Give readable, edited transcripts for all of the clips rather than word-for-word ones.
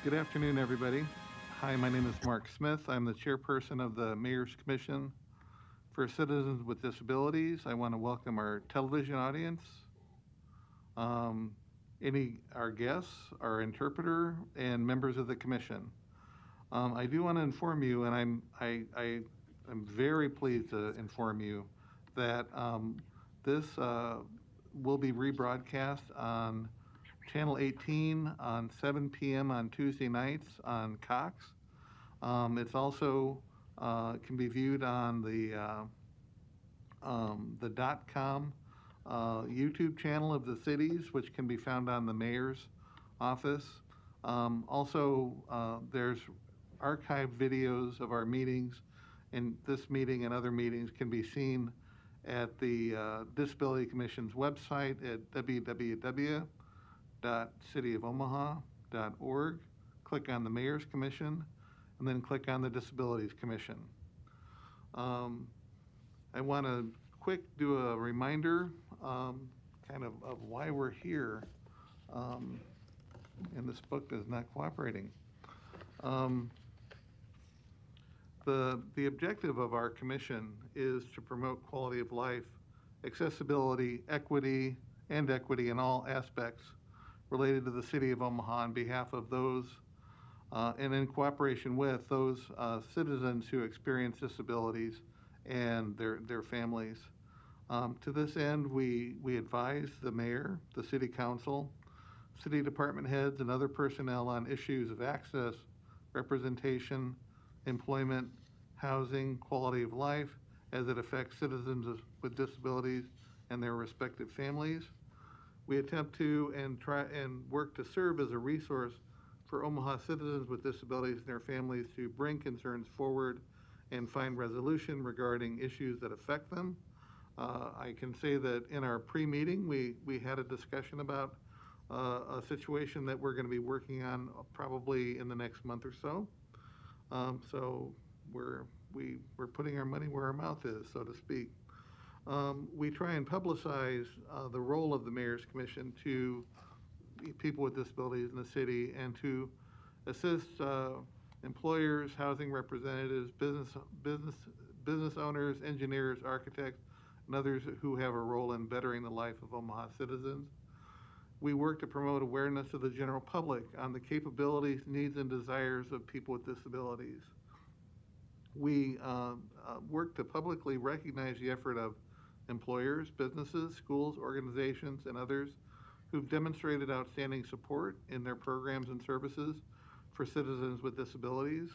Good afternoon, everybody. Hi, my name is Mark Smith. I'm the chairperson of the Mayor's Commission for Citizens with Disabilities. I want to welcome our television audience, um, our guests, our interpreter, and members of the commission. I do want to inform you, and I'm very pleased to inform you that this will be rebroadcast on Channel 18 on 7 p.m. on Tuesday nights on Cox. It's also can be viewed on the .com YouTube channel of the cities, which can be found on the mayor's office. There's archived videos of our meetings, and this meeting and other meetings can be seen at the Disability Commission's website at www.cityofomaha.org. Click on the Mayor's Commission, and then click on the Disabilities Commission. I want to do a reminder, of why we're here, and this book is not cooperating. The objective of our commission is to promote quality of life, accessibility, equity in all aspects related to the city of Omaha on behalf of those and in cooperation with those citizens who experience disabilities and their families. To this end, we advise the mayor, the city council, city department heads, and other personnel on issues of access, representation, employment, housing, quality of life as it affects citizens with disabilities and their respective families. We attempt to and try and work to serve as a resource for Omaha citizens with disabilities and their families to bring concerns forward and find resolution regarding issues that affect them. I can say that in our pre-meeting, we had a discussion about a situation that we're going to be working on probably in the next month or so. So we're putting our money where our mouth is, so to speak. We try and publicize the role of the Mayor's Commission to people with disabilities in the city and to assist employers, housing representatives, business owners, engineers, architects, and others who have a role in bettering the life of Omaha citizens. We work to promote awareness of the general public on the capabilities, needs, and desires of people with disabilities. We work to publicly recognize the effort of employers, businesses, schools, organizations, and others who've demonstrated outstanding support in their programs and services for citizens with disabilities.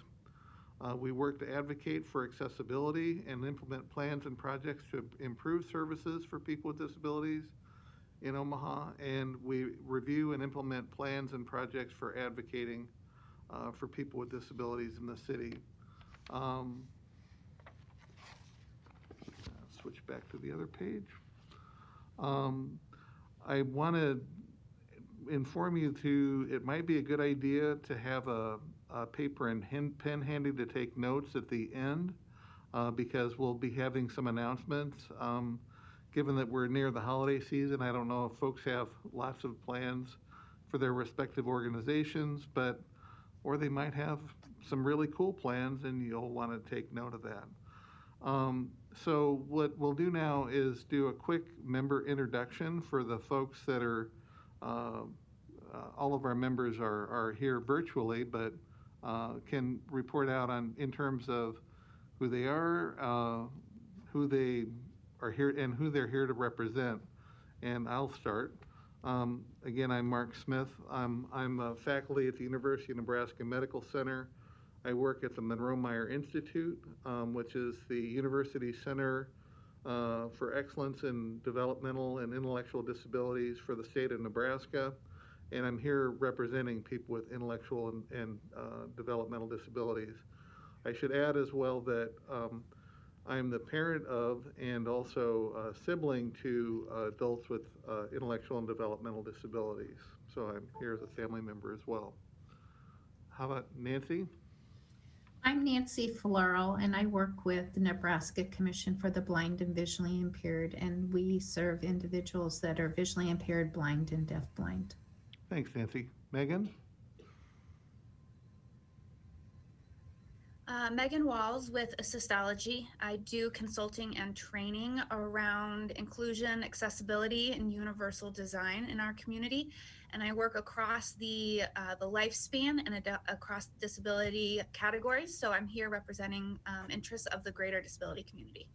We work to advocate for accessibility and implement plans and projects to improve services for people with disabilities in Omaha, and we review and implement plans and projects for advocating for people with disabilities in the city. Switch back to the other page. I want to inform you it might be a good idea to have a paper and pen handy to take notes at the end because we'll be having some announcements. Given that we're near the holiday season, I don't know if folks have lots of plans for their respective organizations, or they might have some really cool plans and you'll want to take note of that. So what we'll do now is do a quick member introduction for the folks that are, all of our members are here virtually, but can report out in terms of who they are, who they are here, and who they're here to represent. And I'll start. Again, I'm Mark Smith. I'm a faculty at the University of Nebraska Medical Center. I work at the Monroe Meyer Institute, which is the University Center for Excellence in Developmental and Intellectual Disabilities for the state of Nebraska. And I'm here representing people with intellectual and developmental disabilities. I should add as well that I'm the parent of and also a sibling to adults with intellectual and developmental disabilities. So I'm here as a family member as well. How about Nancy? I'm Nancy Floro, and I work with the Nebraska Commission for the Blind and Visually Impaired, and we serve individuals that are visually impaired, blind, and deafblind. Thanks, Nancy. Megan? Megan Walls with Assistology. I do consulting and training around inclusion, accessibility, and universal design in our community. And I work across the lifespan and across disability categories. So I'm here representing interests of the greater disability community.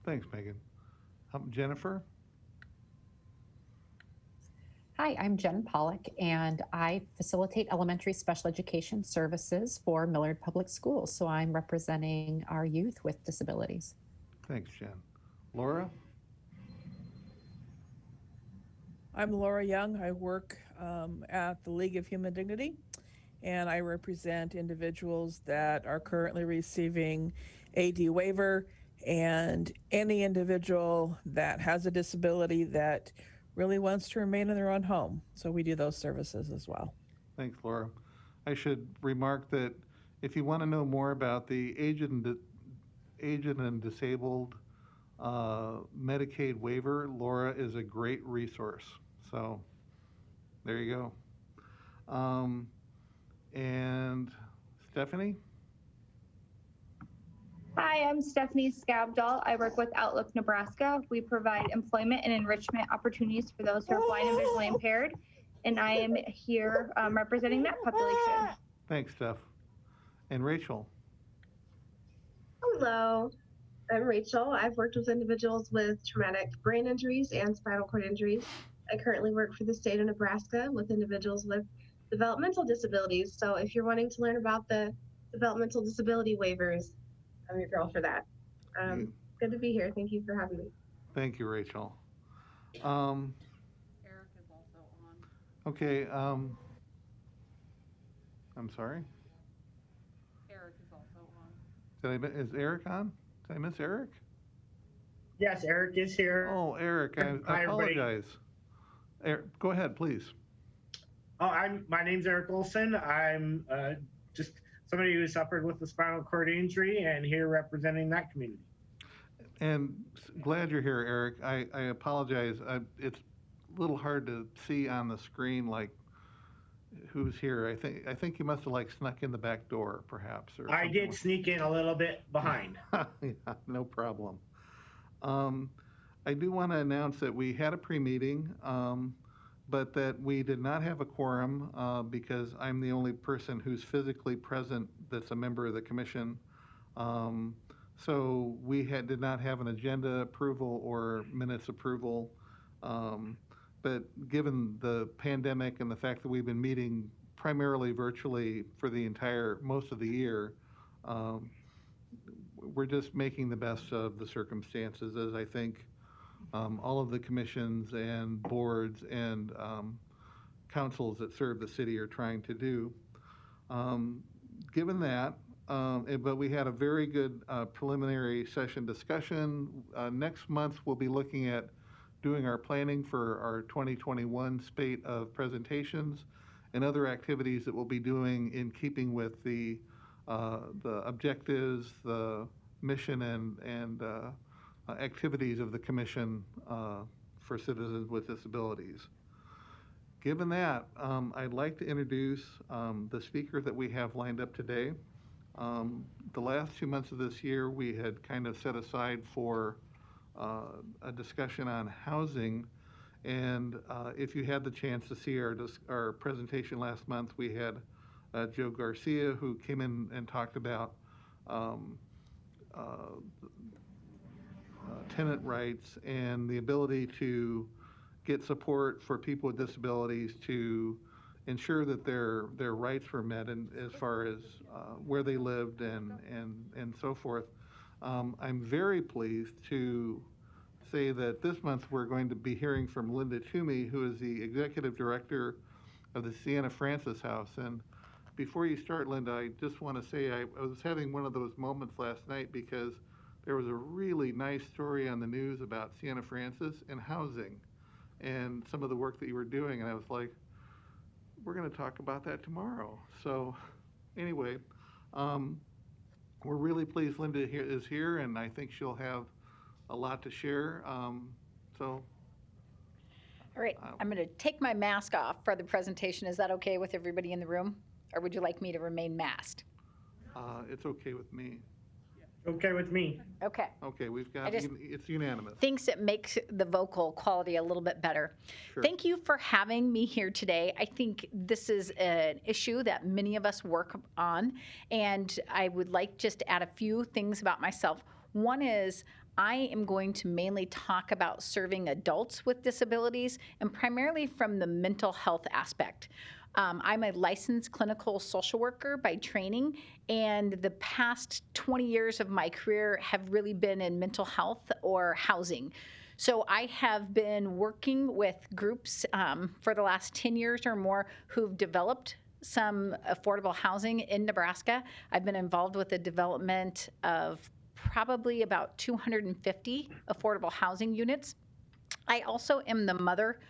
Thanks, Megan. Jennifer? Hi, I'm Jen Pollock, and I facilitate elementary special education services for Millard Public Schools. So I'm representing our youth with disabilities. Thanks, Jen. Laura? I'm Laura Young. I work at the League of Human Dignity, and I represent individuals that are currently receiving AD waiver and any individual that has a disability that really wants to remain in their own home. So we do those services as well. Thanks, Laura. I should remark that if you want to know more about the aged and disabled Medicaid waiver, Laura is a great resource. So there you go. And Stephanie? Hi, I'm Stephanie Scabdahl. I work with Outlook Nebraska. We provide employment and enrichment opportunities for those who are blind and visually impaired, and I am here representing that population. Thanks, Steph. And Rachel? Hello, I'm Rachel. I've worked with individuals with traumatic brain injuries and spinal cord injuries. I currently work for the state of Nebraska with individuals with developmental disabilities. So if you're wanting to learn about the developmental disability waivers, I'm your girl for that. Good to be here. Thank you for having me. Thank you, Rachel. Eric is also on. Okay. I'm sorry? Eric is also on. Is Eric on? Did I miss Eric? Yes, Eric is here. Oh, Eric, I Hi, everybody. apologize. Eric, go ahead, please. Oh, my name's Eric Olson. I'm just somebody who suffered with a spinal cord injury and here representing that community. And glad you're here, Eric. I apologize. It's a little hard to see on the screen, like, who's here. I think you must have like snuck in the back door, perhaps. Or I did sneak in a little bit behind. Yeah, no problem. I do want to announce that we had a pre-meeting, but that we did not have a quorum because I'm the only person who's physically present that's a member of the commission. So we did not have an agenda approval or minutes approval. But given the pandemic and the fact that we've been meeting primarily virtually for the most of the year, we're just making the best of the circumstances, as I think all of the commissions and boards and councils that serve the city are trying to do. Given that, but we had a very good preliminary session discussion. Next month, we'll be looking at doing our planning for our 2021 spate of presentations and other activities that we'll be doing in keeping with the objectives, the mission, and activities of the Commission for Citizens with Disabilities. Given that, I'd like to introduce the speaker that we have lined up today. The last 2 months of this year, we had kind of set aside for a discussion on housing. And if you had the chance to see our presentation last month, we had Joe Garcia, who came in and talked about tenant rights and the ability to get support for people with disabilities to ensure that their rights were met, and as far as where they lived and so forth. I'm very pleased to say that this month we're going to be hearing from Linda Toomey, who is the executive director of the Sienna Francis House. And before you start, Linda, I just want to say I was having one of those moments last night because there was a really nice story on the news about Sienna Francis and housing and some of the work that you were doing. And I was like, we're going to talk about that tomorrow. So anyway, we're really pleased Linda is here, and I think she'll have a lot to share. All right, I'm going to take my mask off for the presentation. Is that okay with everybody in the room? Or would you like me to remain masked? It's okay with me. Okay with me. Okay. Okay, we've got, I just- it's unanimous. Thinks it makes the vocal quality a little bit better. Sure. Thank you for having me here today. I think this is an issue that many of us work on, and I would like just to add a few things about myself. One is I am going to mainly talk about serving adults with disabilities and primarily from the mental health aspect. I'm a licensed clinical social worker by training, and the past 20 years of my career have really been in mental health or housing. So I have been working with groups for the last 10 years or more who've developed some affordable housing in Nebraska. I've been involved with the development of probably about 250 affordable housing units. I also am the mother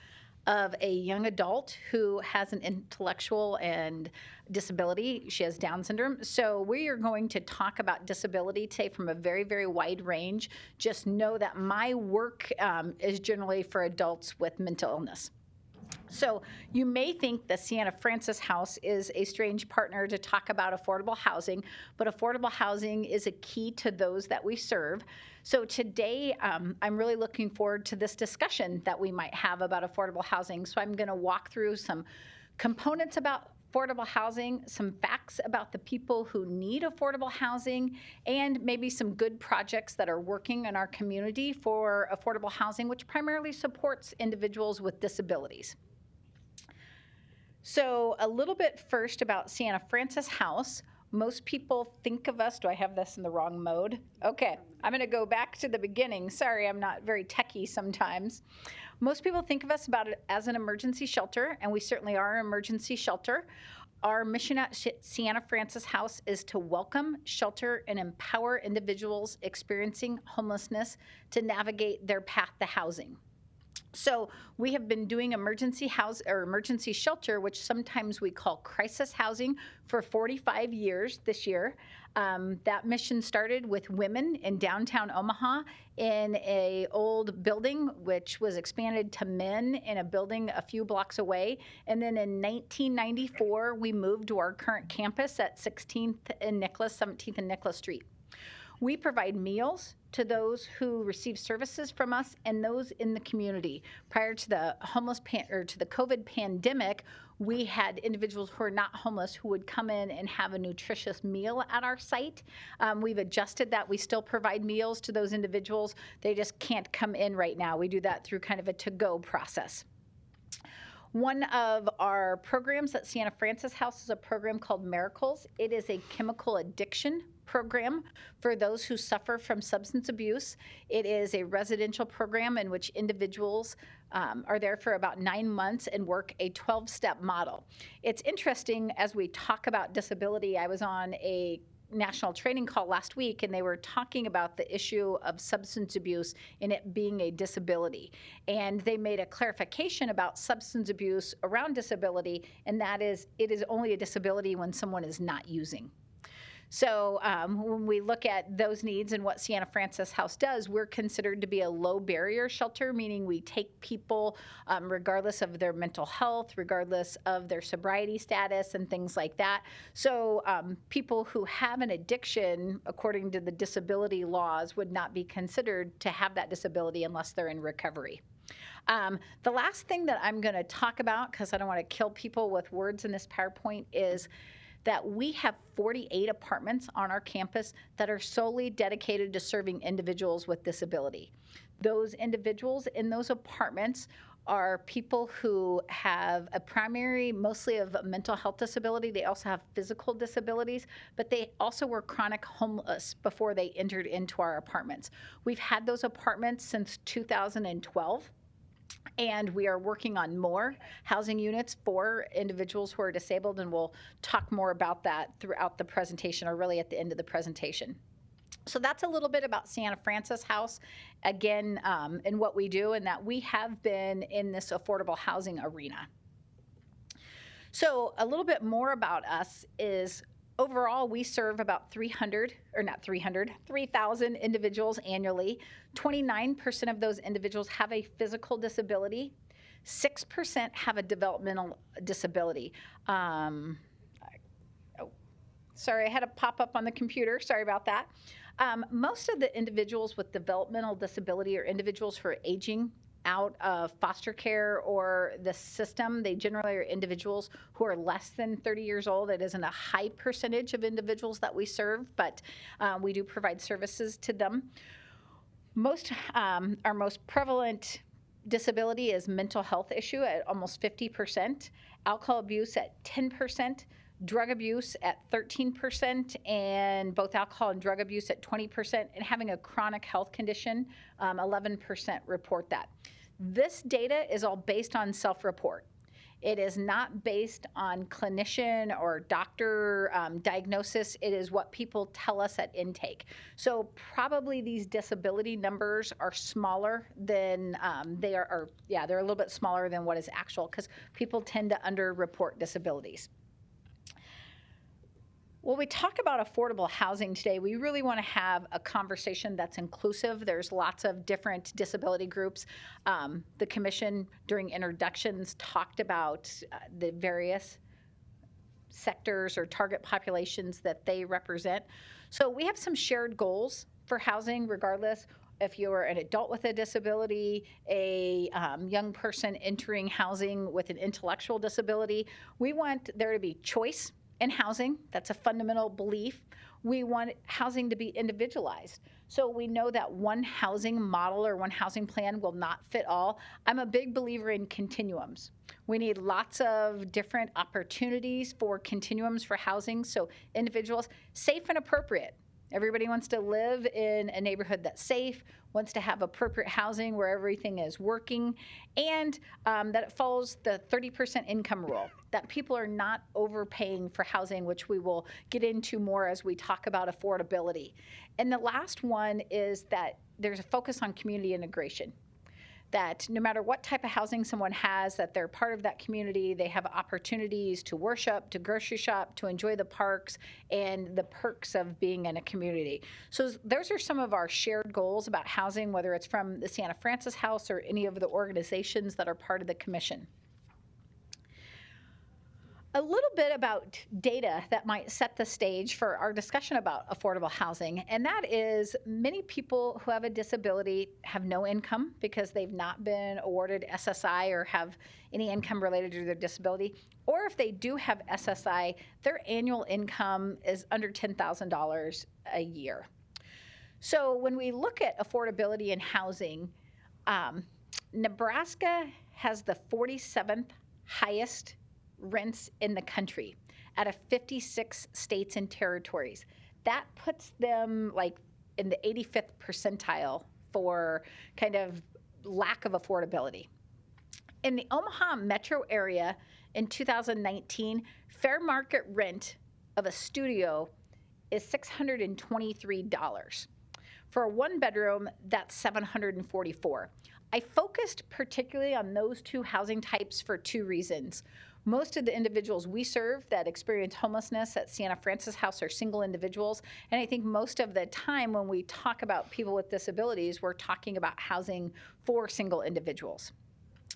of a young adult who has an intellectual and disability. She has Down syndrome. So we are going to talk about disability today from a very, very wide range. Just know that my work is generally for adults with mental illness. So you may think the Sienna Francis House is a strange partner to talk about affordable housing, but affordable housing is a key to those that we serve. So today, I'm really looking forward to this discussion that we might have about affordable housing. So I'm going to walk through some components about affordable housing, some facts about the people who need affordable housing, and maybe some good projects that are working in our community for affordable housing, which primarily supports individuals with disabilities. So a little bit first about Sienna Francis House. Most people think of us, do I have this in the wrong mode? Okay, I'm going to go back to the beginning. Sorry, I'm not very techie sometimes. Most people think of us about it as an emergency shelter, and we certainly are an emergency shelter. Our mission at Sienna Francis House is to welcome, shelter, and empower individuals experiencing homelessness to navigate their path to housing. So we have been doing emergency shelter, which sometimes we call crisis housing, for 45 years this year. That mission started with women in downtown Omaha in a old building, which was expanded to men in a building a few blocks away. And then in 1994, we moved to our current campus at 16th and Nicholas, 17th and Nicholas Street. We provide meals to those who receive services from us and those in the community. Prior to the to the COVID pandemic, we had individuals who are not homeless who would come in and have a nutritious meal at our site. We've adjusted that. We still provide meals to those individuals. They just can't come in right now. We do that through kind of a to-go process. One of our programs at Sienna Francis House is a program called Miracles. It is a chemical addiction program for those who suffer from substance abuse. It is a residential program in which individuals are there for about 9 months and work a 12-step model. It's interesting as we talk about disability. I was on a national training call last week, and they were talking about the issue of substance abuse and it being a disability. And they made a clarification about substance abuse around disability, and that is, it is only a disability when someone is not using. So when we look at those needs and what Sienna Francis House does, we're considered to be a low barrier shelter, meaning we take people regardless of their mental health, regardless of their sobriety status and things like that. So people who have an addiction, according to the disability laws, would not be considered to have that disability unless they're in recovery. The last thing that I'm going to talk about, because I don't want to kill people with words in this PowerPoint, is that we have 48 apartments on our campus that are solely dedicated to serving individuals with disability. Those individuals in those apartments are people who have a primary, mostly of a mental health disability. They also have physical disabilities, but they also were chronic homeless before they entered into our apartments. We've had those apartments since 2012. And we are working on more housing units for individuals who are disabled, and we'll talk more about that throughout the presentation, or really at the end of the presentation. So that's a little bit about Sienna Francis House, again, and what we do, and that we have been in this affordable housing arena. So a little bit more about us is, overall, we serve about 3,000 individuals annually. 29% of those individuals have a physical disability. 6% have a developmental disability. Sorry, I had a pop up on the computer. Sorry about that. Most of the individuals with developmental disability or individuals who are aging out of foster care or the system, they generally are individuals who are less than 30 years old. It isn't a high percentage of individuals that we serve, but we do provide services to them. Our most prevalent disability is mental health issue at almost 50%, alcohol abuse at 10%, drug abuse at 13%, and both alcohol and drug abuse at 20%, and having a chronic health condition, 11% report that. This data is all based on self-report. It is not based on clinician or doctor diagnosis. It is what people tell us at intake. So probably these disability numbers are smaller than they're a little bit smaller than what is actual because people tend to underreport disabilities. When we talk about affordable housing today, we really want to have a conversation that's inclusive. There's lots of different disability groups. The commission, during introductions, talked about the various sectors or target populations that they represent. So we have some shared goals for housing, regardless if you're an adult with a disability, a young person entering housing with an intellectual disability. We want there to be choice in housing. That's a fundamental belief. We want housing to be individualized. So we know that one housing model or one housing plan will not fit all. I'm a big believer in continuums. We need lots of different opportunities for continuums for housing. So individuals, safe and appropriate. Everybody wants to live in a neighborhood that's safe, wants to have appropriate housing where everything is working, and that it follows the 30% income rule, that people are not overpaying for housing, which we will get into more as we talk about affordability. And the last one is that there's a focus on community integration, that no matter what type of housing someone has, that they're part of that community, they have opportunities to worship, to grocery shop, to enjoy the parks, and the perks of being in a community. So those are some of our shared goals about housing, whether it's from the Santa Francis House or any of the organizations that are part of the commission. A little bit about data that might set the stage for our discussion about affordable housing, and that is many people who have a disability have no income because they've not been awarded SSI or have any income related to their disability, or if they do have SSI, their annual income is under $10,000 a year. So when we look at affordability in housing, Nebraska has the 47th highest rents in the country out of 56 states and territories. That puts them like in the 85th percentile for kind of lack of affordability. In the Omaha metro area in 2019, fair market rent of a studio is $623. For a one bedroom, that's $744. I focused particularly on those two housing types for two reasons. Most of the individuals we serve that experience homelessness at Santa Francis House are single individuals. And I think most of the time when we talk about people with disabilities, we're talking about housing for single individuals.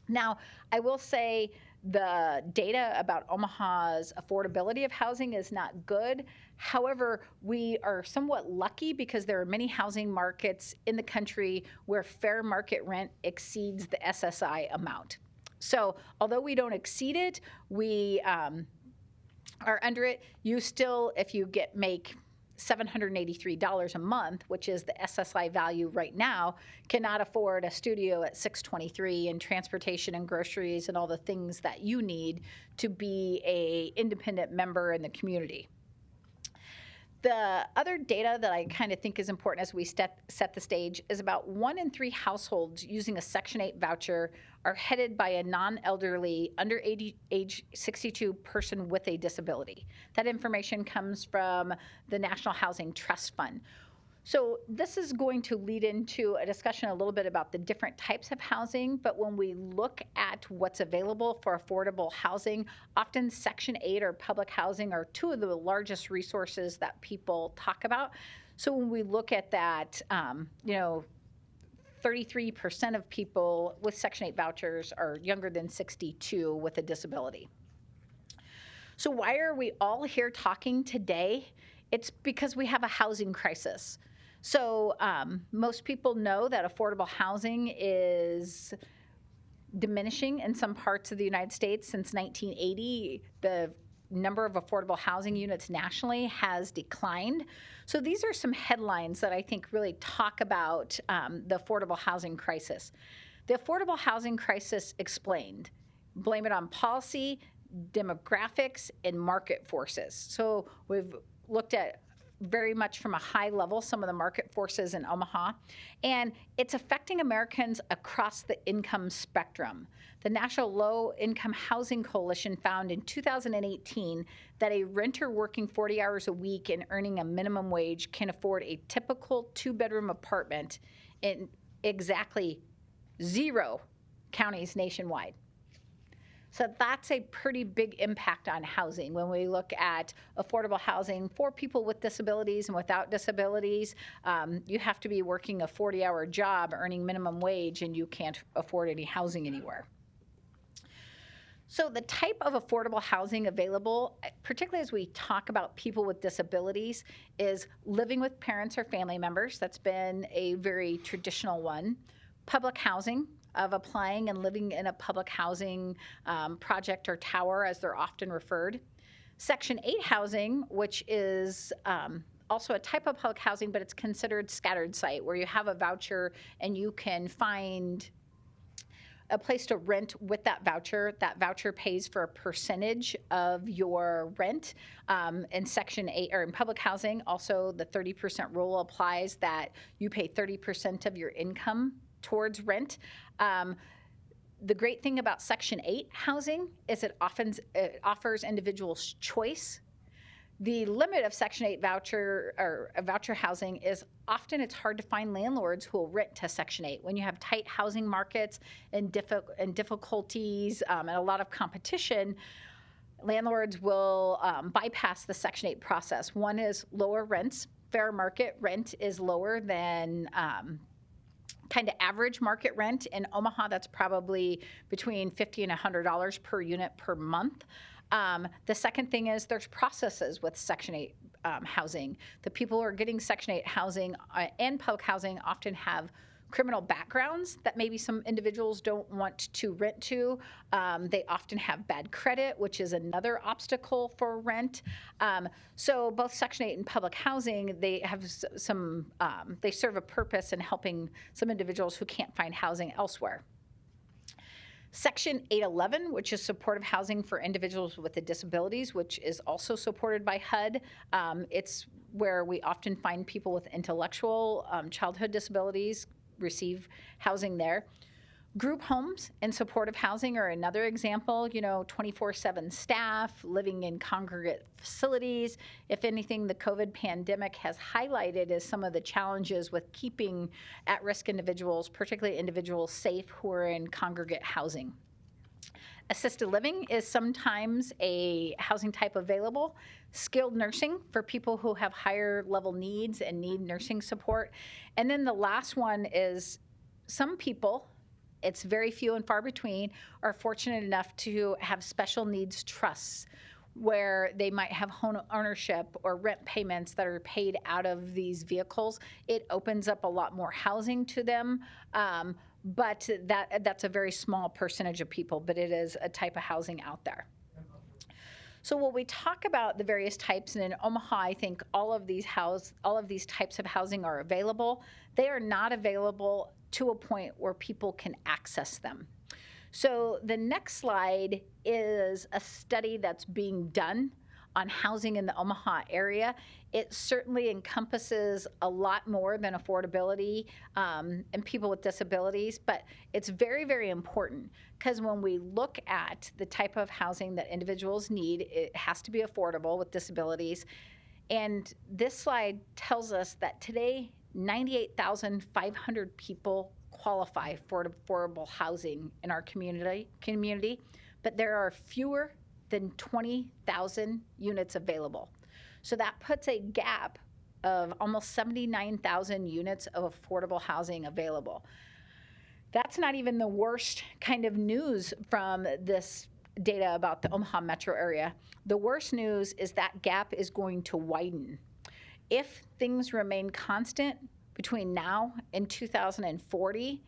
Now, I will say the data about Omaha's affordability of housing is not good. However, we are somewhat lucky because there are many housing markets in the country where fair market rent exceeds the SSI amount. So although we don't exceed it, we are under it. You still, if you make $783 a month, which is the SSI value right now, cannot afford a studio at $623 and transportation and groceries and all the things that you need to be an independent member in the community. The other data that I kind of think is important as we set the stage is about 1 in 3 households using a Section 8 voucher are headed by a non-elderly, under age 62 person with a disability. That information comes from the National Housing Trust Fund. So this is going to lead into a discussion a little bit about the different types of housing, but when we look at what's available for affordable housing, often Section 8 or public housing are two of the largest resources that people talk about. So when we look at that, 33% of people with Section 8 vouchers are younger than 62 with a disability. So why are we all here talking today? It's because we have a housing crisis. So most people know that affordable housing is diminishing in some parts of the United States. Since 1980, the number of affordable housing units nationally has declined. So these are some headlines that I think really talk about the affordable housing crisis. The affordable housing crisis explained. Blame it on policy, demographics, and market forces. So we've looked at very much from a high level some of the market forces in Omaha, and it's affecting Americans across the income spectrum. The National Low Income Housing Coalition found in 2018 that a renter working 40 hours a week and earning a minimum wage can afford a typical 2-bedroom apartment in exactly 0 counties nationwide. So that's a pretty big impact on housing when we look at affordable housing for people with disabilities and without disabilities. You have to be working a 40-hour job earning minimum wage, and you can't afford any housing anywhere. So the type of affordable housing available, particularly as we talk about people with disabilities, is living with parents or family members. That's been a very traditional one. Public housing, of applying and living in a public housing project or tower, as they're often referred. Section 8 housing, which is also a type of public housing, but it's considered scattered site, where you have a voucher and you can find a place to rent with that voucher. That voucher pays for a percentage of your rent. In Section 8, or in public housing, also the 30% rule applies, that you pay 30% of your income towards rent. The great thing about Section 8 housing is it offers individuals choice. The limit of Section 8 voucher or voucher housing is often it's hard to find landlords who will rent to Section 8. When you have tight housing markets and difficulties and a lot of competition, landlords will bypass the Section 8 process. One is lower rents. Fair market rent is lower than kind of average market rent. In Omaha, that's probably between $50 and $100 per unit per month. The second thing is there's processes with Section 8 housing. The people who are getting Section 8 housing and public housing often have criminal backgrounds that maybe some individuals don't want to rent to. They often have bad credit, which is another obstacle for rent. So both Section 8 and public housing, they have they serve a purpose in helping some individuals who can't find housing elsewhere. Section 811, which is supportive housing for individuals with disabilities, which is also supported by HUD. It's where we often find people with intellectual childhood disabilities receive housing there. Group homes and supportive housing are another example, 24/7 staff living in congregate facilities. If anything, the COVID pandemic has highlighted is some of the challenges with keeping at-risk individuals, particularly individuals, safe who are in congregate housing. Assisted living is sometimes a housing type available. Skilled nursing for people who have higher level needs and need nursing support. And then the last one is some people, it's very few and far between, are fortunate enough to have special needs trusts where they might have home ownership or rent payments that are paid out of these vehicles. It opens up a lot more housing to them. But that's a very small percentage of people, but it is a type of housing out there. So when we talk about the various types, and in Omaha, I think all of these types of housing are available. They are not available to a point where people can access them. So the next slide is a study that's being done on housing in the Omaha area. It certainly encompasses a lot more than affordability and people with disabilities, but it's very, very important because when we look at the type of housing that individuals need, it has to be affordable with disabilities. And this slide tells us that today, 98,500 people qualify for affordable housing in our community, but there are fewer than 20,000 units available. So that puts a gap of almost 79,000 units of affordable housing available. That's not even the worst kind of news from this data about the Omaha metro area. The worst news is that gap is going to widen. If things remain constant between now and 2040,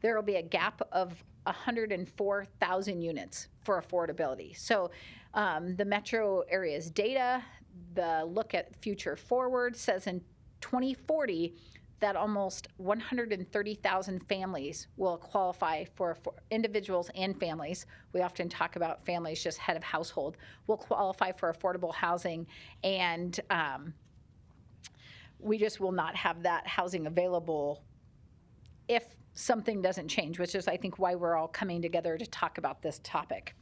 there will be a gap of 104,000 units for affordability. So the metro area's data, the look at future forward says in 2040 that almost 130,000 families will qualify for individuals and families. We often talk about families, just head of household, will qualify for affordable housing, and we just will not have that housing available if something doesn't change, which is, I think, why we're all coming together to talk about this topic.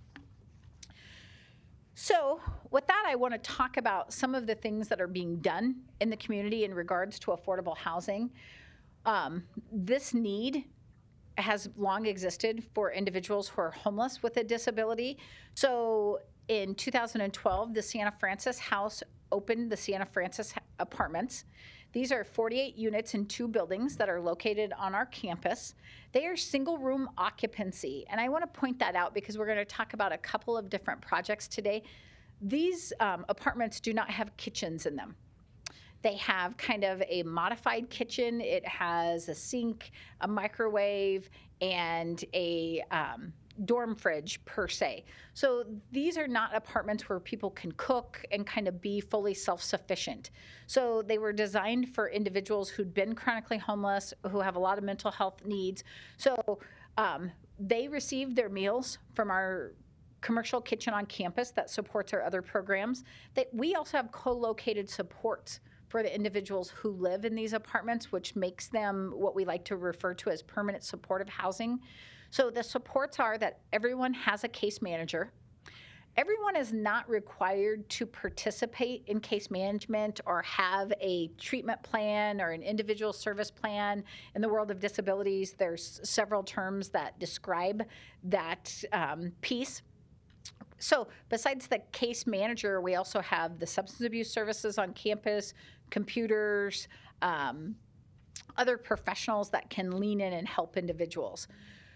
So with that, I want to talk about some of the things that are being done in the community in regards to affordable housing. This need has long existed for individuals who are homeless with a disability. So in 2012, the Siena Francis House opened the Siena Francis Apartments. These are 48 units in 2 buildings that are located on our campus. They are single room occupancy. And I want to point that out because we're going to talk about a couple of different projects today. These apartments do not have kitchens in them. They have kind of a modified kitchen. It has a sink, a microwave, and a dorm fridge per se. So these are not apartments where people can cook and kind of be fully self-sufficient. So they were designed for individuals who'd been chronically homeless, who have a lot of mental health needs. So they received their meals from our commercial kitchen on campus that supports our other programs. We also have co-located supports for the individuals who live in these apartments, which makes them what we like to refer to as permanent supportive housing. So the supports are that everyone has a case manager. Everyone is not required to participate in case management or have a treatment plan or an individual service plan. In the world of disabilities, there's several terms that describe that piece. So besides the case manager, we also have the substance abuse services on campus, computers, other professionals that can lean in and help individuals.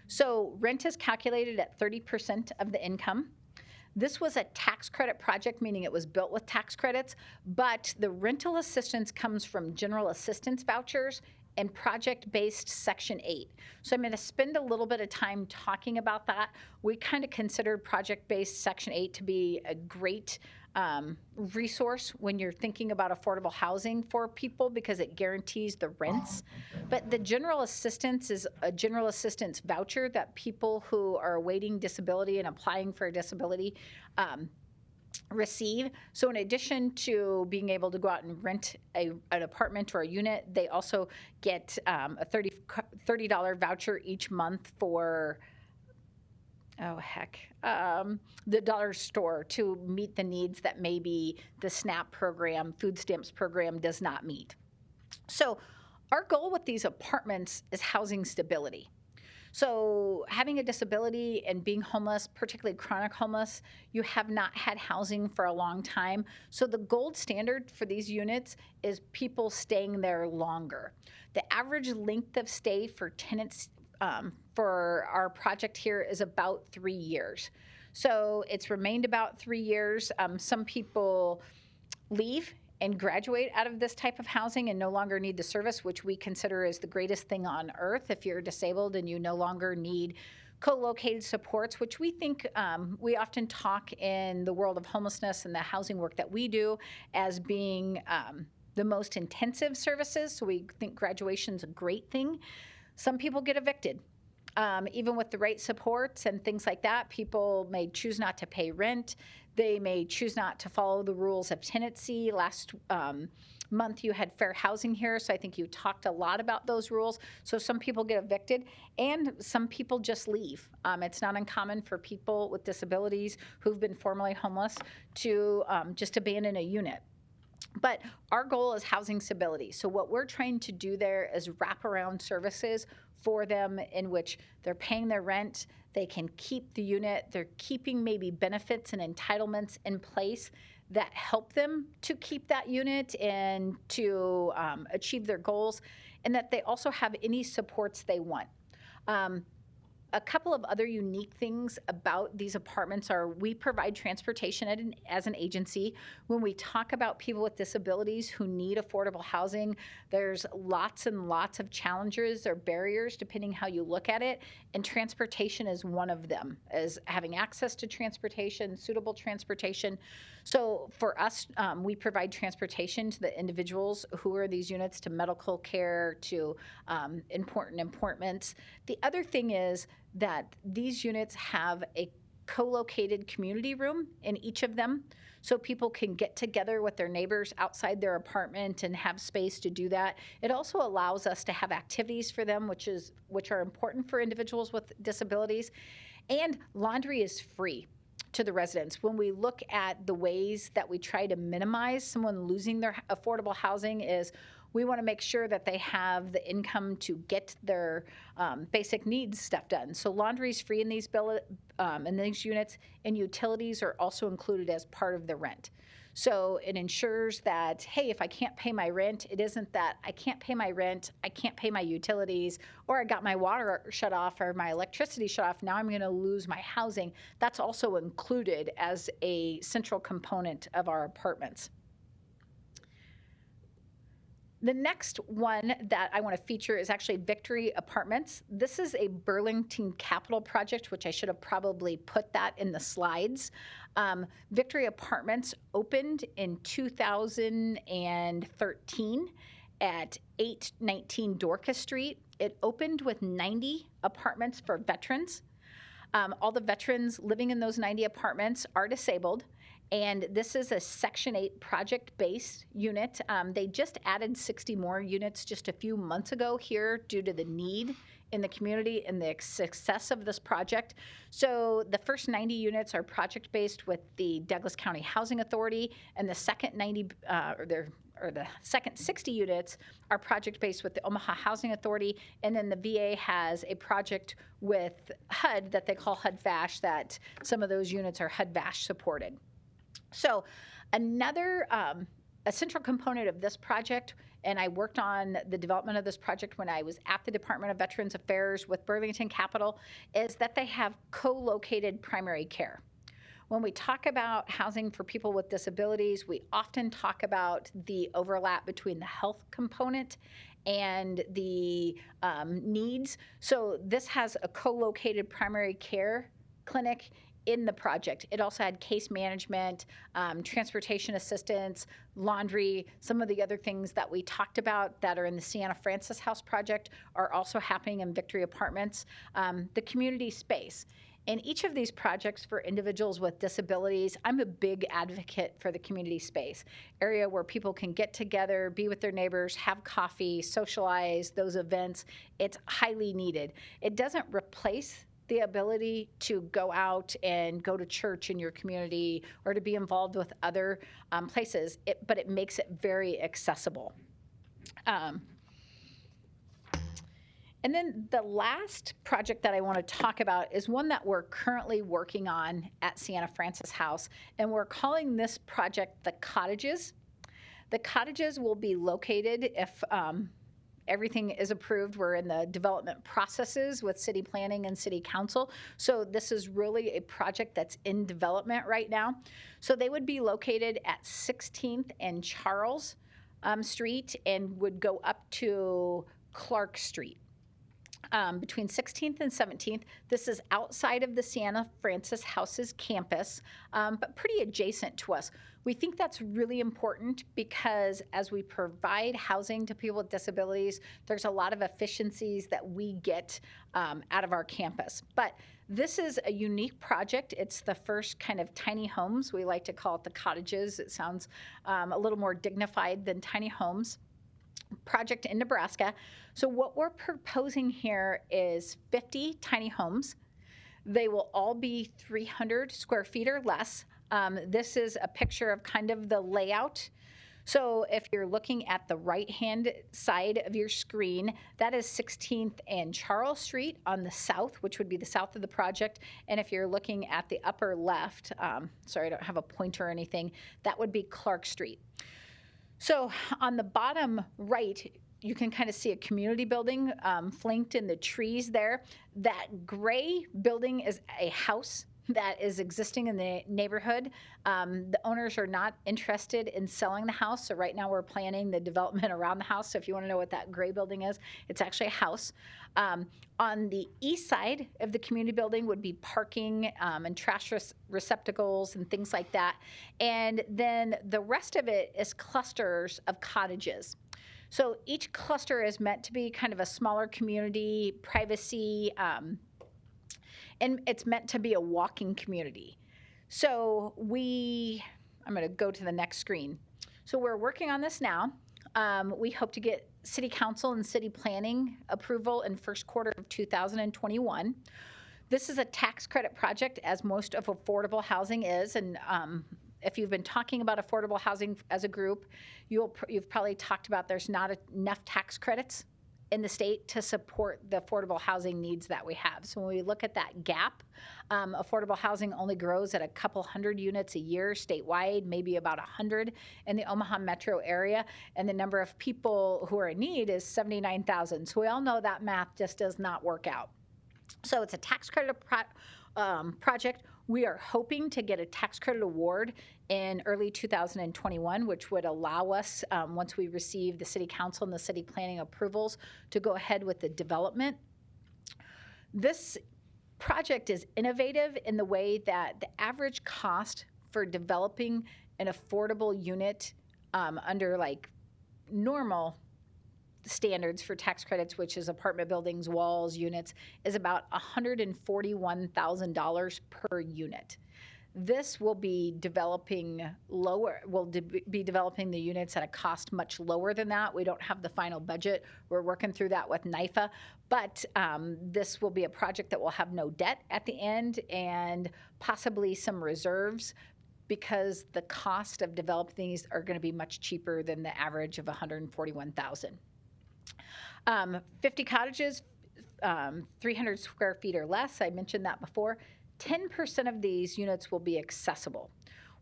So rent is calculated at 30% of the income. This was a tax credit project, meaning it was built with tax credits, but the rental assistance comes from general assistance vouchers and project-based Section 8. So I'm going to spend a little bit of time talking about that. We kind of considered project-based Section 8 to be a great resource when you're thinking about affordable housing for people because it guarantees the rents. But the general assistance is a general assistance voucher that people who are awaiting disability and applying for a disability receive. So in addition to being able to go out and rent an apartment or a unit, they also get a $30 voucher each month for the dollar store to meet the needs that maybe the SNAP program, food stamps program does not meet. So our goal with these apartments is housing stability. So having a disability and being homeless, particularly chronic homeless, you have not had housing for a long time. So the gold standard for these units is people staying there longer. The average length of stay for tenants for our project here is about 3 years. So it's remained about 3 years. Some people leave and graduate out of this type of housing and no longer need the service, which we consider is the greatest thing on earth if you're disabled and you no longer need co-located supports, which we think we often talk in the world of homelessness and the housing work that we do as being the most intensive services. So we think graduation's a great thing. Some people get evicted. Even with the right supports and things like that, people may choose not to pay rent. They may choose not to follow the rules of tenancy. Last month you had fair housing here, so I think you talked a lot about those rules. So some people get evicted and some people just leave. It's not uncommon for people with disabilities who've been formerly homeless to just abandon a unit. But our goal is housing stability. So what we're trying to do there is wraparound services for them in which they're paying their rent, they can keep the unit, they're keeping maybe benefits and entitlements in place that help them to keep that unit and to achieve their goals, and that they also have any supports they want. A couple of other unique things about these apartments are we provide transportation as an agency. When we talk about people with disabilities who need affordable housing, there's lots and lots of challenges or barriers depending how you look at it, and transportation is one of them, as having access to transportation, suitable transportation. So for us, we provide transportation to the individuals who are these units, to medical care, to important appointments. The other thing is that these units have a co-located community room in each of them, so people can get together with their neighbors outside their apartment and have space to do that. It also allows us to have activities for them, which are important for individuals with disabilities. And laundry is free to the residents. When we look at the ways that we try to minimize someone losing their affordable housing, is we want to make sure that they have the income to get their basic needs stuff done. So laundry is free in these units, and utilities are also included as part of the rent. So it ensures that, hey, if I can't pay my rent, it isn't that I can't pay my rent, I can't pay my utilities, or I got my water shut off or my electricity shut off, now I'm going to lose my housing. That's also included as a central component of our apartments. The next one that I want to feature is actually Victory Apartments. This is a Burlington capital project, which I should have probably put that in the slides. Victory Apartments opened in 2013 at 819 Dorcas Street. It opened with 90 apartments for veterans. All the veterans living in those 90 apartments are disabled. And this is a Section 8 project-based unit. They just added 60 more units just a few months ago here due to the need in the community and the success of this project. So the first 90 units are project-based with the Douglas County Housing Authority, and the second the second 60 units are project-based with the Omaha Housing Authority, and then the VA has a project with HUD that they call HUD-VASH, that some of those units are HUD-VASH supported. So another essential component of this project, and I worked on the development of this project when I was at the Department of Veterans Affairs with Burlington Capital, is that they have co-located primary care. When we talk about housing for people with disabilities, we often talk about the overlap between the health component and the needs. So this has a co-located primary care clinic in the project. It also had case management, transportation assistance, laundry. Some of the other things that we talked about that are in the Sienna Francis House project are also happening in Victory Apartments. The community space. In each of these projects for individuals with disabilities, I'm a big advocate for the community space, area where people can get together, be with their neighbors, have coffee, socialize, those events. It's highly needed. It doesn't replace the ability to go out and go to church in your community or to be involved with other places, but it makes it very accessible. And then the last project that I want to talk about is one that we're currently working on at Sienna Francis House, and we're calling this project the Cottages. The Cottages will be located, if everything is approved, we're in the development processes with city planning and city council. So this is really a project that's in development right now. So they would be located at 16th and Charles Street and would go up to Clark Street. Between 16th and 17th. This is outside of the Sienna Francis House's campus, but pretty adjacent to us. We think that's really important because as we provide housing to people with disabilities, there's a lot of efficiencies that we get out of our campus. But this is a unique project. It's the first kind of tiny homes. We like to call it the Cottages. It sounds a little more dignified than tiny homes. Project in Nebraska. So what we're proposing here is 50 tiny homes. They will all be 300 square feet or less. This is a picture of kind of the layout. So if you're looking at the right-hand side of your screen, that is 16th and Charles Street on the south, which would be the south of the project. And if you're looking at the upper left, sorry, I don't have a pointer or anything, that would be Clark Street. So on the bottom right, you can kind of see a community building flanked in the trees there. That gray building is a house that is existing in the neighborhood. The owners are not interested in selling the house, so right now we're planning the development around the house. So if you want to know what that gray building is, it's actually a house. On the east side of the community building would be parking and trash receptacles and things like that. And then the rest of it is clusters of cottages. So each cluster is meant to be kind of a smaller community, privacy, and it's meant to be a walking community. So I'm going to go to the next screen. So we're working on this now. We hope to get City Council and City Planning approval in first quarter of 2021. This is a tax credit project, as most of affordable housing is, and if you've been talking about affordable housing as a group, you've probably talked about there's not enough tax credits in the state to support the affordable housing needs that we have. So when we look at that gap, affordable housing only grows at a couple hundred units a year statewide, maybe about 100 in the Omaha metro area, and the number of people who are in need is 79,000. So we all know that math just does not work out. So it's a tax credit project. We are hoping to get a tax credit award in early 2021, which would allow us, once we receive the City Council and the City Planning approvals, to go ahead with the development. This project is innovative in the way that the average cost for developing an affordable unit under like normal standards for tax credits, which is apartment buildings, walls, units, is about $141,000 per unit. This will be developing developing the units at a cost much lower than that. We don't have the final budget. We're working through that with NIFA, but this will be a project that will have no debt at the end and possibly some reserves, because the cost of developing these are going to be much cheaper than the average of $141,000. 50 cottages, 300 square feet or less. I mentioned that before. 10% of these units will be accessible.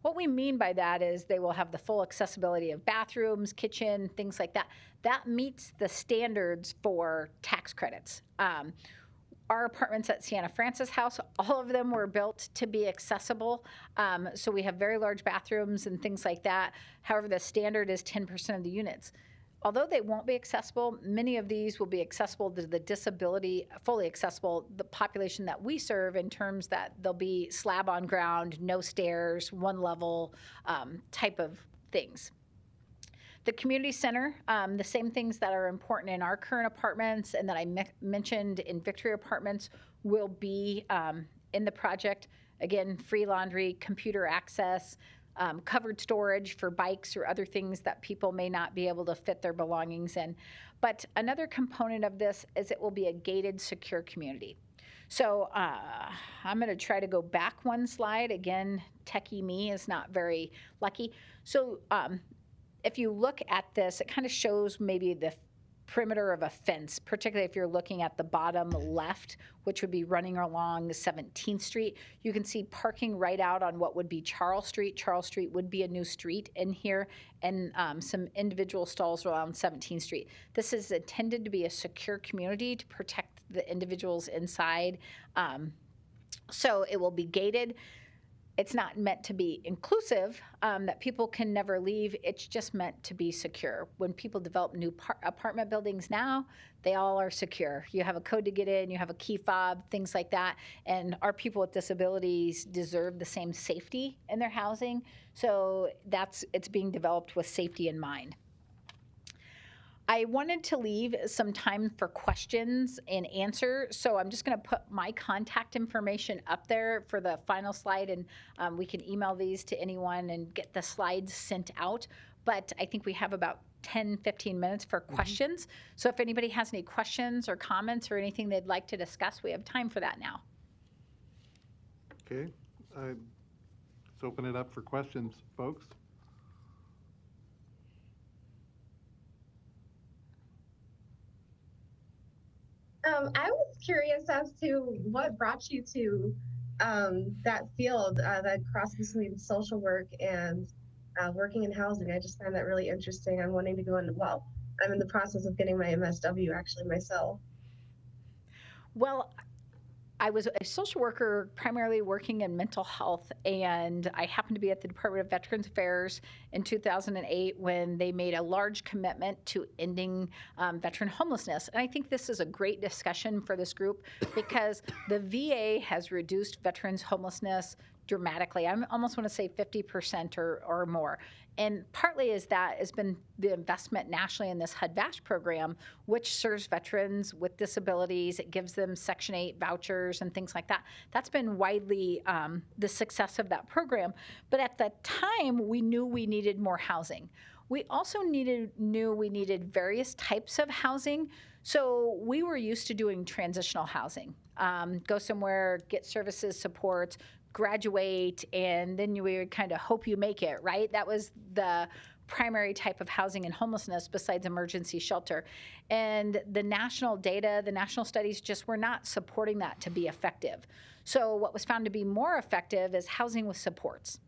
What we mean by that is they will have the full accessibility of bathrooms, kitchen, things like that. That meets the standards for tax credits. Our apartments at Sienna Francis House, all of them were built to be accessible. So we have very large bathrooms and things like that. However, the standard is 10% of the units. Although they won't be accessible, many of these will be accessible to the disability, fully accessible, the population that we serve, in terms that they'll be slab on ground, no stairs, one level type of things. The community center, the same things that are important in our current apartments and that I mentioned in Victory Apartments will be in the project. Again, free laundry, computer access, covered storage for bikes or other things that people may not be able to fit their belongings in. But another component of this is it will be a gated, secure community. So I'm going to try to go back one slide. Again, techie me is not very lucky. So if you look at this, it kind of shows maybe the perimeter of a fence, particularly if you're looking at the bottom left, which would be running along 17th Street. You can see parking right out on what would be Charles Street. Charles Street would be a new street in here, and some individual stalls around 17th Street. This is intended to be a secure community to protect the individuals inside. So it will be gated. It's not meant to be inclusive, that people can never leave. It's just meant to be secure. When people develop new apartment buildings now, they all are secure. You have a code to get in, you have a key fob, things like that. And our people with disabilities deserve the same safety in their housing. So it's being developed with safety in mind. I wanted to leave some time for questions and answer, so I'm just going to put my contact information up there for the final slide, and we can email these to anyone and get the slides sent out. But I think we have about 10, 15 minutes for questions. So if anybody has any questions or comments or anything they'd like to discuss, we have time for that now. Okay, let's open it up for questions, folks. I was curious as to what brought you to that field that crosses between social work and working in housing. I just find that really interesting. I'm wanting to go into, well, I'm in the process of getting my MSW actually myself. Well, I was a social worker primarily working in mental health, and I happened to be at the Department of Veterans Affairs in 2008 when they made a large commitment to ending veteran homelessness. And I think this is a great discussion for this group because the VA has reduced veterans homelessness dramatically. I almost want to say 50% or more. And partly is that has been the investment nationally in this HUD-VASH program, which serves veterans with disabilities. It gives them Section 8 vouchers and things like that. That's been widely the success of that program. But at the time, we knew we needed more housing. We also knew we needed various types of housing. So we were used to doing transitional housing. Go somewhere, get services, supports, graduate, and then we would kind of hope you make it, right? That was the primary type of housing and homelessness besides emergency shelter. And the national data, the national studies just were not supporting that to be effective. So what was found to be more effective is housing with supports,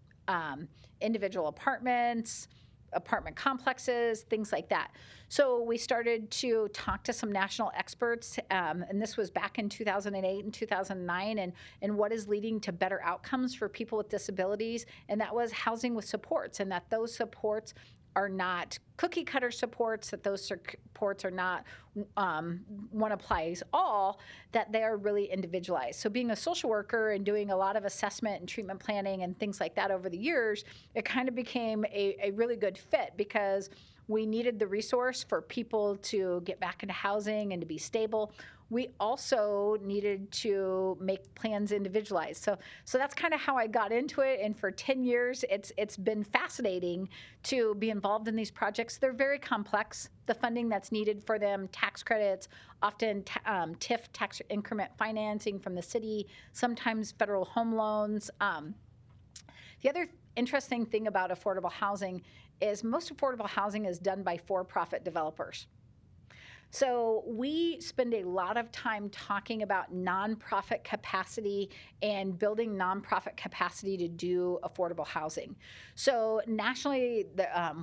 individual apartments, apartment complexes, things like that. So we started to talk to some national experts, and this was back in 2008 and 2009, and what is leading to better outcomes for people with disabilities, and that was housing with supports, and that those supports are not cookie cutter supports, that those supports are not one applies all, that they are really individualized. So being a social worker and doing a lot of assessment and treatment planning and things like that over the years, it kind of became a really good fit because we needed the resource for people to get back into housing and to be stable. We also needed to make plans individualized. So that's kind of how I got into it. And for 10 years, it's been fascinating to be involved in these projects. They're very complex. The funding that's needed for them, tax credits, often TIF, tax increment financing from the city, sometimes federal home loans. The other interesting thing about affordable housing is most affordable housing is done by for-profit developers. So we spend a lot of time talking about nonprofit capacity and building nonprofit capacity to do affordable housing. So nationally,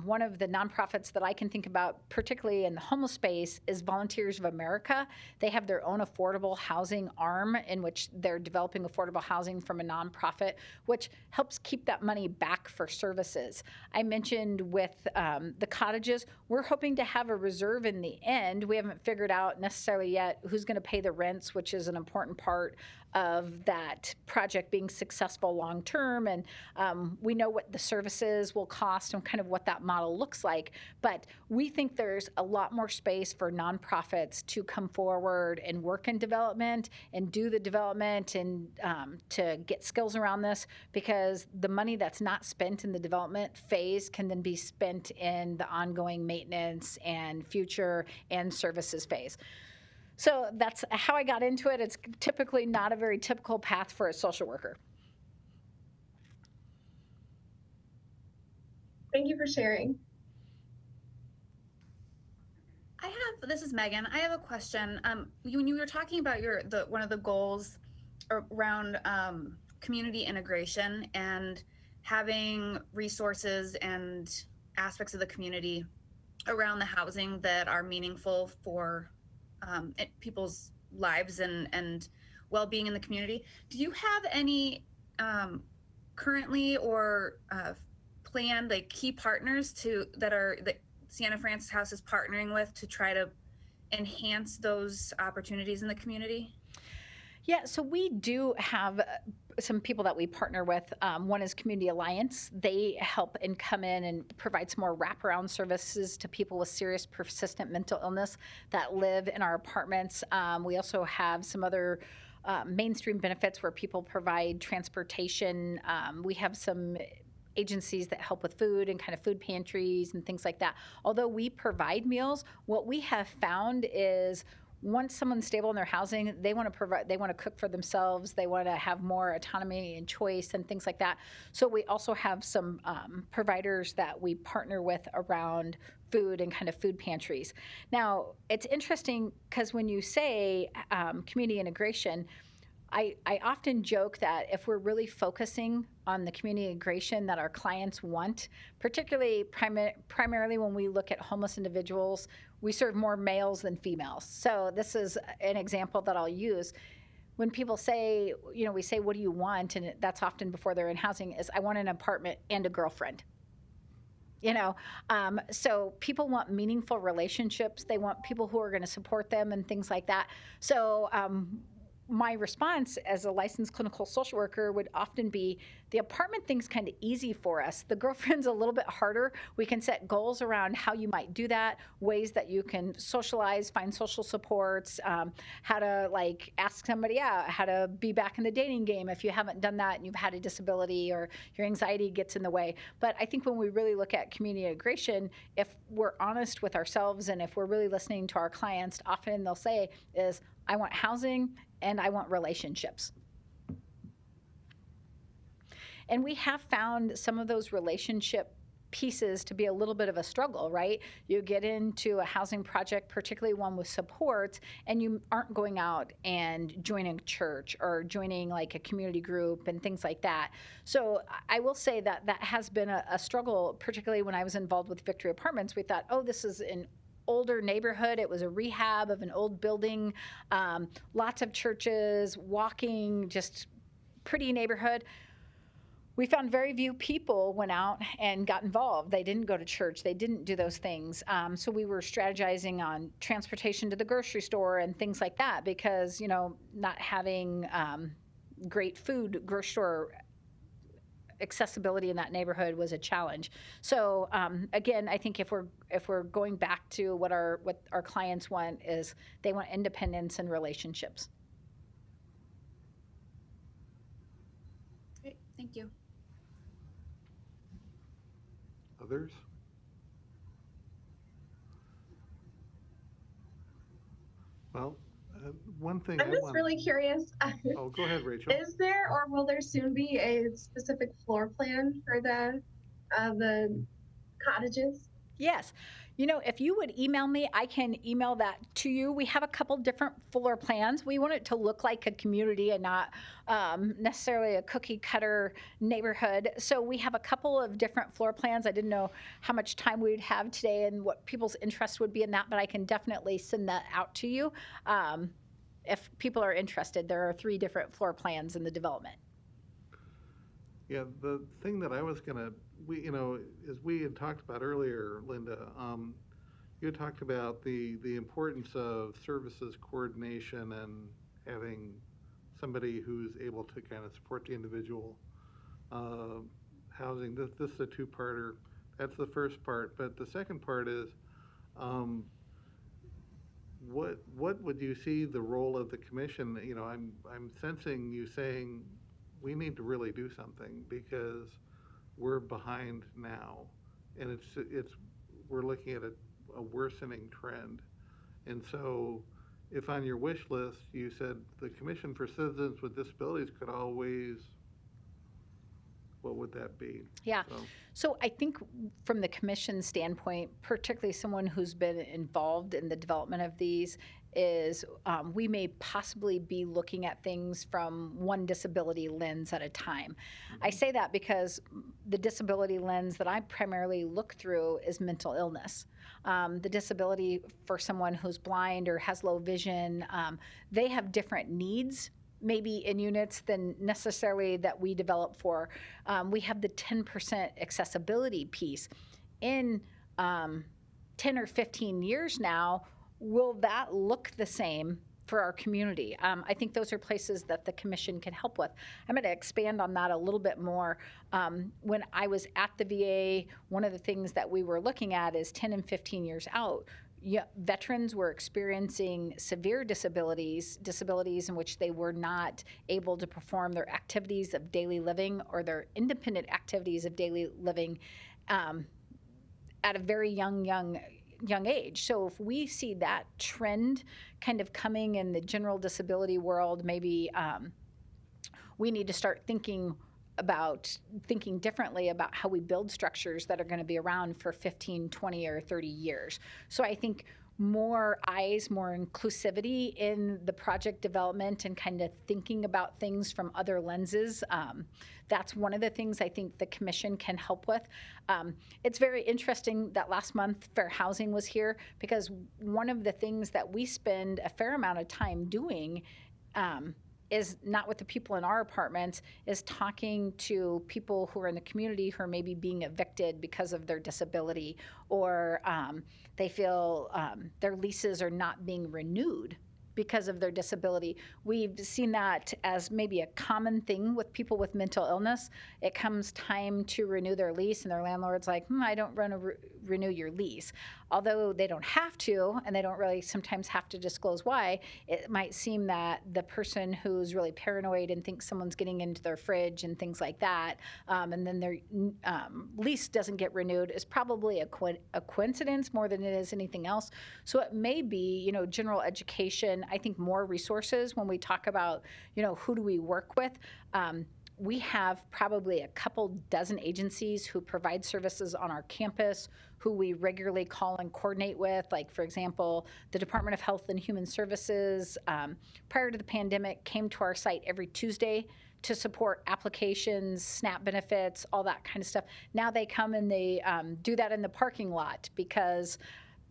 one of the nonprofits that I can think about, particularly in the homeless space, is Volunteers of America. They have their own affordable housing arm in which they're developing affordable housing from a nonprofit, which helps keep that money back for services. I mentioned with the cottages, we're hoping to have a reserve in the end. We haven't figured out necessarily yet who's going to pay the rents, which is an important part of that project being successful long term. And we know what the services will cost and kind of what that model looks like. But we think there's a lot more space for nonprofits to come forward and work in development and do the development and to get skills around this, because the money that's not spent in the development phase can then be spent in the ongoing maintenance and future and services phase. So that's how I got into it. It's typically not a very typical path for a social worker. Thank you for sharing. This is Megan. I have a question. When you were talking about one of the goals around community integration and having resources and aspects of the community around the housing that are meaningful for people's lives and well-being in the community. Do you have any currently or planned like key partners that Siena Francis House is partnering with to try to enhance those opportunities in the community? Yeah, so we do have some people that we partner with. One is Community Alliance. They help and come in and provide some more wraparound services to people with serious, persistent mental illness that live in our apartments. We also have some other mainstream benefits where people provide transportation. We have some agencies that help with food and kind of food pantries and things like that. Although we provide meals, what we have found is once someone's stable in their housing, they want to cook for themselves. They want to have more autonomy and choice and things like that. So we also have some providers that we partner with around food and kind of food pantries. Now, it's interesting because when you say community integration, I often joke that if we're really focusing on the community integration that our clients want, particularly primarily when we look at homeless individuals, we serve more males than females. So this is an example that I'll use. When people say, we say, what do you want? And that's often before they're in housing, is I want an apartment and a girlfriend. So people want meaningful relationships. They want people who are going to support them and things like that. So my response as a licensed clinical social worker would often be, the apartment thing's kind of easy for us. The girlfriend's a little bit harder. We can set goals around how you might do that, ways that you can socialize, find social supports, how to ask somebody out, how to be back in the dating game if you haven't done that and you've had a disability or your anxiety gets in the way. But I think when we really look at community integration, if we're honest with ourselves and if we're really listening to our clients, often they'll say is, I want housing and I want relationships. And we have found some of those relationship pieces to be a little bit of a struggle, right? You get into a housing project, particularly one with supports, and you aren't going out and joining a church or joining a community group and things like that. So I will say that that has been a struggle, particularly when I was involved with Victory Apartments. We thought, oh, this is an older neighborhood. It was a rehab of an old building, lots of churches, walking, just pretty neighborhood. We found very few people went out and got involved. They didn't go to church. They didn't do those things. So we were strategizing on transportation to the grocery store and things like that because, not having great food, grocery store accessibility in that neighborhood was a challenge. So again, I think if we're going back to what our clients want is they want independence and relationships. Great, thank you. Others? Well, one thing I'm just really curious. Oh, go ahead, Rachel. Is there or will there soon be a specific floor plan for the cottages? Yes. If you would email me, I can email that to you. We have a couple different floor plans. We want it to look like a community and not necessarily a cookie cutter neighborhood. So we have a couple of different floor plans. I didn't know how much time we would have today and what people's interest would be in that, but I can definitely send that out to you. If people are interested, there are 3 different floor plans in the development. Yeah, the thing that I was gonna, as we had talked about earlier, Linda, you had talked about the importance of services coordination and having somebody who's able to kind of support the individual housing. This is a 2-parter. That's the first part, but the second part is, what would you see the role of the commission? I'm sensing you saying we need to really do something because we're behind now, and we're looking at a worsening trend. And so, if on your wish list you said the Commission for Citizens with Disabilities could always, what would that be? Yeah. So I think from the commission standpoint, particularly someone who's been involved in the development of these, is we may possibly be looking at things from one disability lens at a time. Mm-hmm. I say that because the disability lens that I primarily look through is mental illness. The disability for someone who's blind or has low vision, they have different needs maybe in units than necessarily that we develop for. We have the 10% accessibility piece. In 10 or 15 years now, will that look the same for our community? I think those are places that the commission can help with. I'm going to expand on that a little bit more. When I was at the VA, one of the things that we were looking at is 10 and 15 years out. Veterans were experiencing severe disabilities in which they were not able to perform their activities of daily living or their independent activities of daily living at a very young age. So if we see that trend kind of coming in the general disability world, maybe we need to start thinking differently about how we build structures that are going to be around for 15, 20, or 30 years. So I think more eyes, more inclusivity in the project development and kind of thinking about things from other lenses. That's one of the things I think the commission can help with. It's very interesting that last month Fair Housing was here, because one of the things that we spend a fair amount of time doing is not with the people in our apartments, is talking to people who are in the community who are maybe being evicted because of their disability, or they feel their leases are not being renewed because of their disability. We've seen that as maybe a common thing with people with mental illness. It comes time to renew their lease, and their landlord's like, I don't renew your lease. Although they don't have to, and they don't really sometimes have to disclose why, it might seem that the person who's really paranoid and thinks someone's getting into their fridge and things like that, and then their lease doesn't get renewed, is probably a coincidence more than it is anything else. So it may be, general education. I think more resources when we talk about, who do we work with. We have probably a couple dozen agencies who provide services on our campus, who we regularly call and coordinate with. Like, for example, the Department of Health and Human Services, prior to the pandemic, came to our site every Tuesday to support applications, SNAP benefits, all that kind of stuff. Now they come and they do that in the parking lot because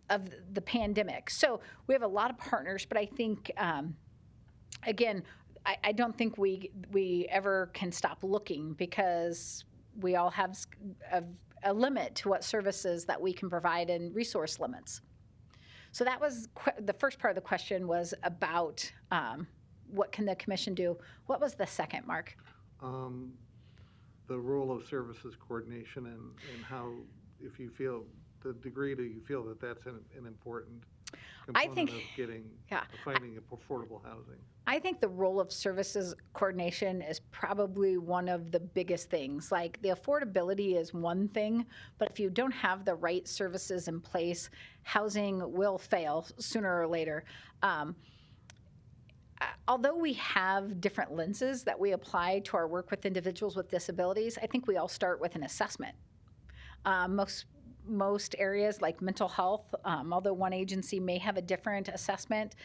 of the pandemic. So we have a lot of partners, but I think, again, I don't think we ever can stop looking, because we all have a limit to what services that we can provide and resource limits. So that was the first part of the question, was about what can the commission do. What was the second, Mark? The role of services coordination, and how, if you feel, the degree that you feel that that's an important component of getting, finding affordable housing. I think the role of services coordination is probably one of the biggest things. Like, the affordability is one thing, but if you don't have the right services in place, housing will fail sooner or later. Although we have different lenses that we apply to our work with individuals with disabilities, I think we all start with an assessment. Most areas, like mental health, although one agency may have a different assessment,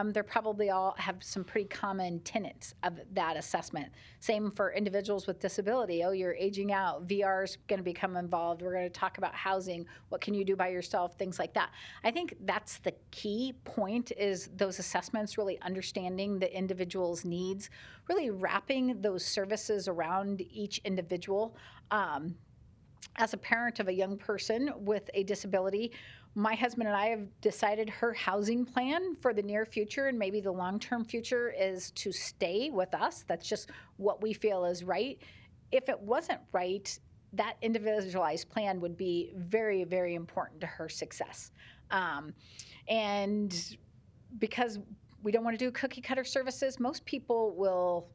they're probably all have some pretty common tenets of that assessment. Same for individuals with disability. Oh, you're aging out. VR is going to become involved. We're going to talk about housing. What can you do by yourself? Things like that. I think that's the key point, is those assessments, really understanding the individual's needs, really wrapping those services around each individual. As a parent of a young person with a disability, my husband and I have decided her housing plan for the near future and maybe the long-term future is to stay with us. That's just what we feel is right. If it wasn't right, that individualized plan would be very, very important to her success. And because we don't want to do cookie cutter services, most people will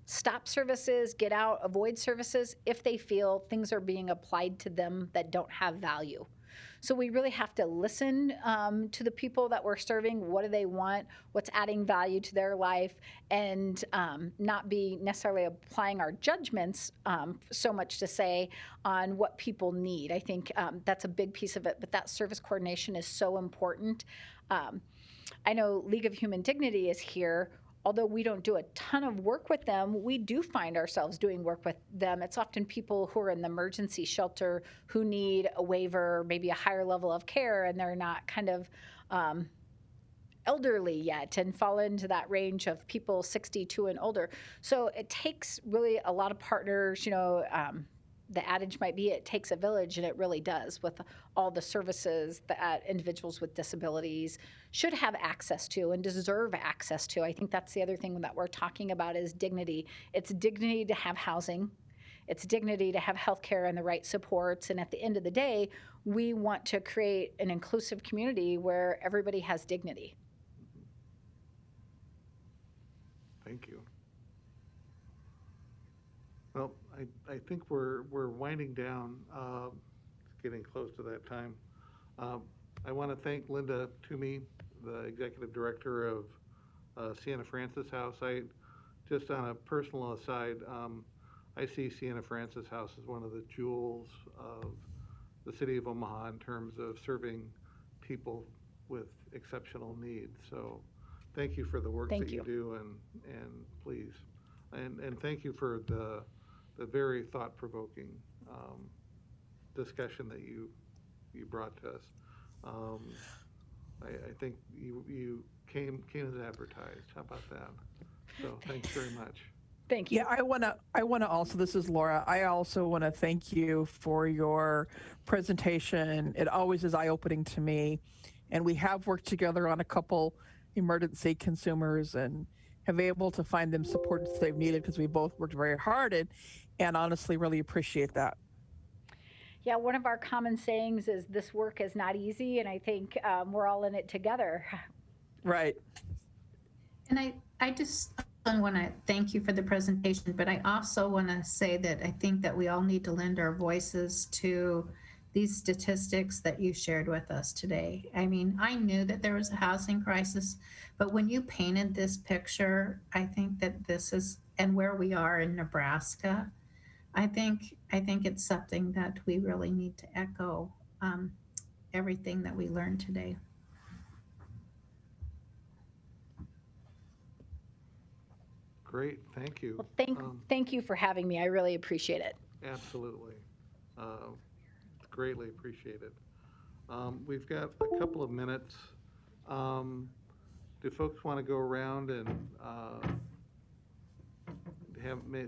stop services, get out, avoid services if they feel things are being applied to them that don't have value. So we really have to listen to the people that we're serving. What do they want? What's adding value to their life? And not be necessarily applying our judgments so much to say on what people need. I think that's a big piece of it, but that service coordination is so important. I know League of Human Dignity is here. Although we don't do a ton of work with them, we do find ourselves doing work with them. It's often people who are in the emergency shelter who need a waiver, maybe a higher level of care, and they're not kind of elderly yet and fall into that range of people 62 and older. So it takes really a lot of partners. The adage might be, it takes a village, and it really does, with all the services that individuals with disabilities should have access to and deserve access to. I think that's the other thing that we're talking about, is dignity. It's dignity to have housing. It's dignity to have health care and the right supports. And at the end of the day, we want to create an inclusive community where everybody has dignity. Thank you. Well, I think we're winding down. It's getting close to that time. I want to thank Linda Toomey, the executive director of Sienna Francis House. Just on a personal aside, I see Sienna Francis House as one of the jewels of the city of Omaha in terms of serving people with exceptional needs. So thank you for the work Thank that you you. do, and please, and thank you for the very thought-provoking discussion that you brought to us. Um, I think you came as advertised. How about that? So thanks very much. Thank you. Yeah, I wanna also, this is Laura. I also want to thank you for your presentation. It always is eye-opening to me. And we have worked together on a couple emergency consumers and have able to find them supports they've needed because we both worked very hard and honestly really appreciate that. Yeah, one of our common sayings is this work is not easy, and I think we're all in it together. Right. And I just want to thank you for the presentation, but I also want to say that I think that we all need to lend our voices to these statistics that you shared with us today. I mean, I knew that there was a housing crisis, but when you painted this picture, I think that this is, and where we are in Nebraska, I think it's something that we really need to echo, everything that we learned today. Great, thank you. Well, thank you for having me. I really appreciate it. Absolutely. Uh, Greatly appreciated. We've got a couple of minutes. Um, Do folks want to go around and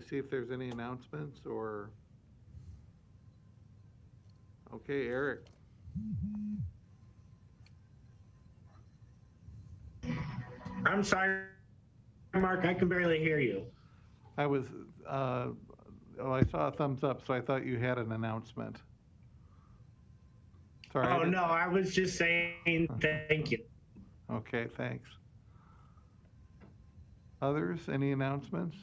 see if there's any announcements or? Okay, Eric. I'm sorry, Mark, I can barely hear you. I was, I saw a thumbs up, so I thought you had an announcement. Sorry. Oh, no, I was just saying thank you. Okay, thanks. Others, any announcements?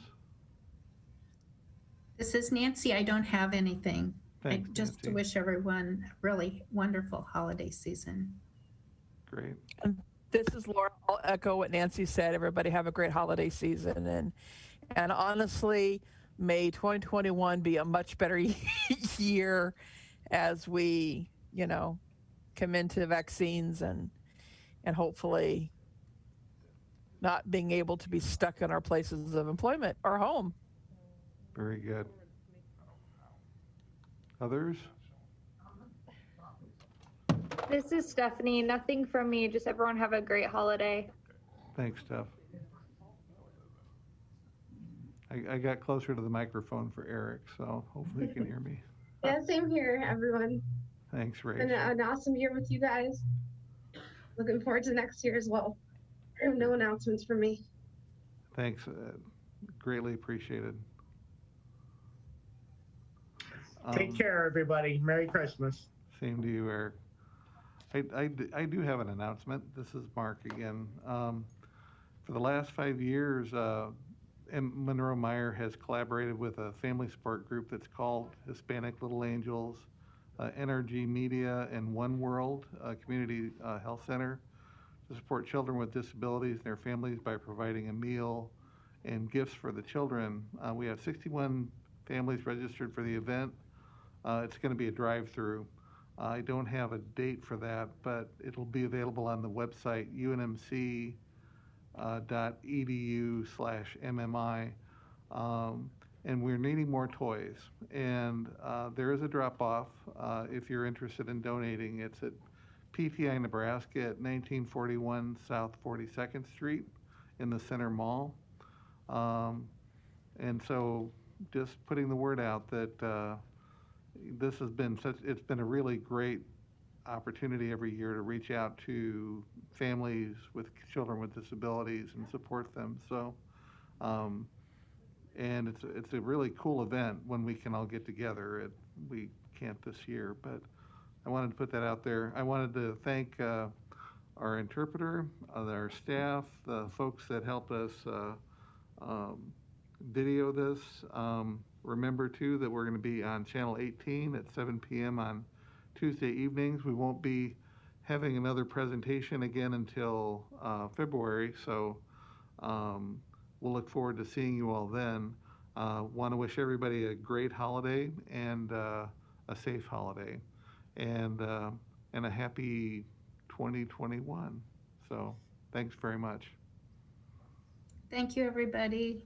This is Nancy. I don't have anything. Thanks, Just to Nancy. wish everyone a really wonderful holiday season. Great. And this is Laura. I'll echo what Nancy said. Everybody have a great holiday season. And honestly, may 2021 be a much better year as we, come into vaccines and hopefully not being able to be stuck in our places of employment or home. Very good. Others? This is Stephanie. Nothing from me. Just everyone have a great holiday. Thanks, Steph. I got closer to the microphone for Eric, so hopefully you can hear me. Yeah, same here, everyone. Thanks, Been Rach. an awesome year with you guys. Looking forward to next year as well. No announcements from me. Thanks. Greatly appreciated. Take care, everybody. Merry Christmas. Same to you, Eric. I do have an announcement. This is Mark again. For the last 5 years, Monroe Meyer has collaborated with a family support group that's called Hispanic Little Angels, NRG Media, and One World Community Health Center to support children with disabilities and their families by providing a meal and gifts for the children. We have 61 families registered for the event. It's going to be a drive-through. I don't have a date for that, but it'll be available on the website unmc.edu/MMI. And we're needing more toys. And there is a drop-off if you're interested in donating. It's at PTI Nebraska at 1941 South 42nd Street in the Center Mall. And so just putting the word out that this has been it's been a really great opportunity every year to reach out to families with children with disabilities and support them. So, and it's a really cool event when we can all get together. We can't this year, but I wanted to put that out there. I wanted to thank our interpreter, our staff, the folks that helped us video this. Remember, too, that we're going to be on Channel 18 at 7 p.m. on Tuesday evenings. We won't be having another presentation again until February, so we'll look forward to seeing you all then. Want to wish everybody a great holiday and a safe holiday, and a happy 2021. So thanks very much. Thank you, everybody.